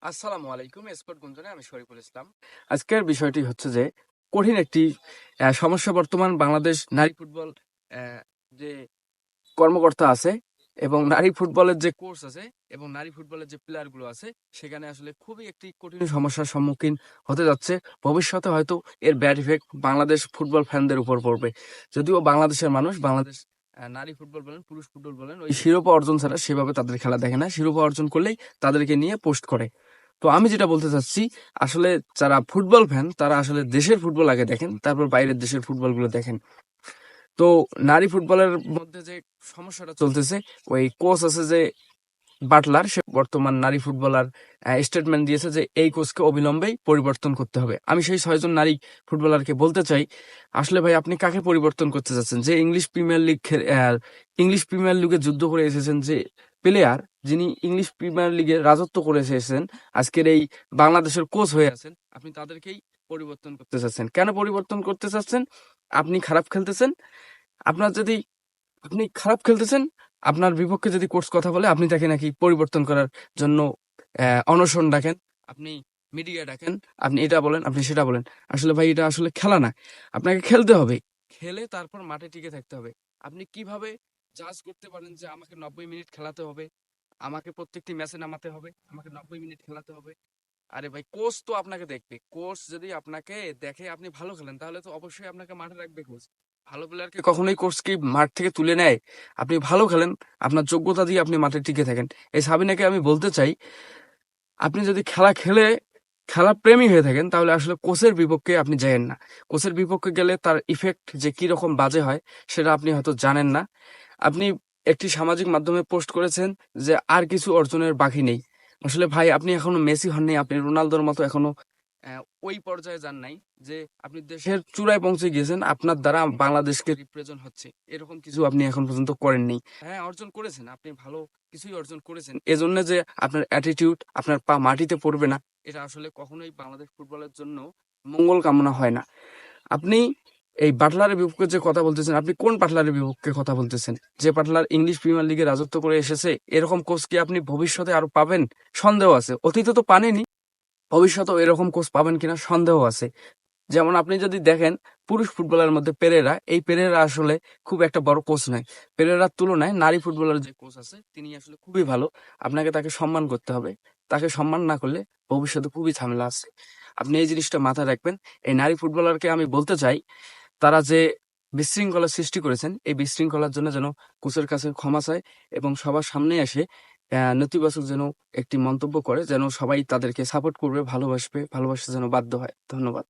আসসালামু আলাইকুম। স্পোর্ট গুঞ্জনে আমি শরীফুল ইসলাম। আজকের বিষয়টি হচ্ছে যে কঠিন একটি সমস্যা বর্তমান বাংলাদেশ নারী ফুটবল যে কর্মকর্তা আছে এবং নারী ফুটবলের যে কোচ আছে এবং নারী ফুটবলের যে প্লেয়ার গুলো আছে সেখানে আসলে খুবই একটি কঠিন সমস্যার সম্মুখীন হতে যাচ্ছে। ভবিষ্যতে হয়তো এর ব্যাড ইফেক্ট বাংলাদেশ ফুটবল ফ্যানদের উপর পড়বে। যদিও বাংলাদেশের মানুষ বাংলাদেশ নারী ফুটবল বলেন পুরুষ ফুটবল বলেন ওই শিরোপা অর্জন ছাড়া সেভাবে তাদের খেলা দেখে না, শিরোপা অর্জন করলেই তাদেরকে নিয়ে পোস্ট করে। তো আমি যেটা বলতে চাচ্ছি, আসলে যারা ফুটবল ফ্যান তারা আসলে দেশের ফুটবল আগে দেখেন, তারপর বাইরের দেশের ফুটবল গুলো দেখেন। তো নারী ফুটবলের মধ্যে যে সমস্যাটা চলতেছে, ওই কোচ আছে যে বাটলার, সে বর্তমান নারী ফুটবলার স্টেটমেন্ট দিয়েছে যে এই কোচকে অবিলম্বেই পরিবর্তন করতে হবে। আমি সেই 6 জন নারী ফুটবলারকে বলতে চাই, আসলে ভাই আপনি কাকে পরিবর্তন করতে চাচ্ছেন? যে ইংলিশ প্রিমিয়ার লিগে যুদ্ধ করে এসেছেন, যে প্লেয়ার যিনি ইংলিশ প্রিমিয়ার লিগে রাজত্ব করে এসেছেন, আজকের এই বাংলাদেশের কোচ হয়ে আছেন, আপনি তাদেরকেই পরিবর্তন করতে চাচ্ছেন। কেন পরিবর্তন করতে চাচ্ছেন? আপনি খারাপ খেলতেছেন। আপনার যদি আপনি খারাপ খেলতেছেন, আপনার বিপক্ষে যদি কোচ কথা বলে আপনি তাকে নাকি পরিবর্তন করার জন্য অনশন ডাকেন, আপনি মিডিয়া ডাকেন, আপনি এটা বলেন, আপনি সেটা বলেন। আসলে ভাই এটা আসলে খেলা না। আপনাকে খেলতে হবে, খেলে তারপর মাঠে টিকে থাকতে হবে। আপনি কিভাবে জাজ করতে পারেন যে আমাকে 90 মিনিট খেলাতে হবে, আমাকে প্রত্যেকটি ম্যাচে নামাতে হবে, আমাকে 90 মিনিট খেলাতে হবে? আরে ভাই কোচ তো আপনাকে দেখবে। কোচ যদি আপনাকে দেখে আপনি ভালো খেলেন তাহলে তো অবশ্যই আপনাকে মাঠে রাখবে কোচ। ভালো প্লেয়ারকে কখনোই কোচ কি মাঠ থেকে তুলে নেয়? আপনি ভালো খেলেন, আপনার যোগ্যতা দিয়ে আপনি মাঠে টিকে থাকেন। এই সাবিনাকে আমি বলতে চাই, আপনি যদি খেলা খেলে খেলা প্রেমী হয়ে থাকেন তাহলে আসলে কোচের বিপক্ষে আপনি যায়েন না। কোচের বিপক্ষে গেলে তার ইফেক্ট যে কি রকম বাজে হয় সেটা আপনি হয়তো জানেন না। আপনি একটি সামাজিক মাধ্যমে পোস্ট করেছেন যে আর কিছু অর্জনের বাকি নেই। আসলে ভাই আপনি এখনো মেসি হননি, আপনি রোনালদোর মতো এখনো ওই পর্যায়ে যান নাই যে আপনি দেশের চূড়ায় পৌঁছে গিয়েছেন, আপনার দ্বারা বাংলাদেশকে রিপ্রেজেন্ট হচ্ছে এরকম কিছু আপনি এখন পর্যন্ত করেননি। হ্যাঁ, অর্জন করেছেন, আপনি ভালো কিছুই অর্জন করেছেন। এজন্য যে আপনার অ্যাটিটিউড, আপনার পা মাটিতে পড়বে না, এটা আসলে কখনোই বাংলাদেশ ফুটবলের জন্য মঙ্গল কামনা হয় না। আপনি এই বাটলারের বিপক্ষে যে কথা বলতেছেন, আপনি কোন বাটলারের বিপক্ষে কথা বলতেছেন? যে বাটলার ইংলিশ প্রিমিয়ার লিগে রাজত্ব করে এসেছে, এরকম কোচ কি আপনি ভবিষ্যতে আরো পাবেন? সন্দেহ আছে। অতীতে তো পানেনি, ভবিষ্যতেও এরকম কোচ পাবেন কিনা সন্দেহ আছে। যেমন আপনি যদি দেখেন পুরুষ ফুটবলের মধ্যে পেরেরা, এই পেরেরা আসলে খুব একটা বড় কোচ নয়। পেরেরার তুলনায় নারী ফুটবলার যে কোচ আছে তিনি আসলে খুবই ভালো। আপনাকে তাকে সম্মান করতে হবে। তাকে সম্মান না করলে ভবিষ্যতে খুবই ঝামেলা আছে। আপনি এই জিনিসটা মাথায় রাখবেন। এই নারী ফুটবলারকে আমি বলতে চাই, তারা যে বিশৃঙ্খলা সৃষ্টি করেছেন, এই বিশৃঙ্খলার জন্য যেন কোচের কাছে ক্ষমা চায় এবং সবার সামনে এসে নেতিবাচক যেন একটি মন্তব্য করে, যেন সবাই তাদেরকে সাপোর্ট করবে, ভালোবাসবে, ভালোবাসতে যেন বাধ্য হয়। ধন্যবাদ।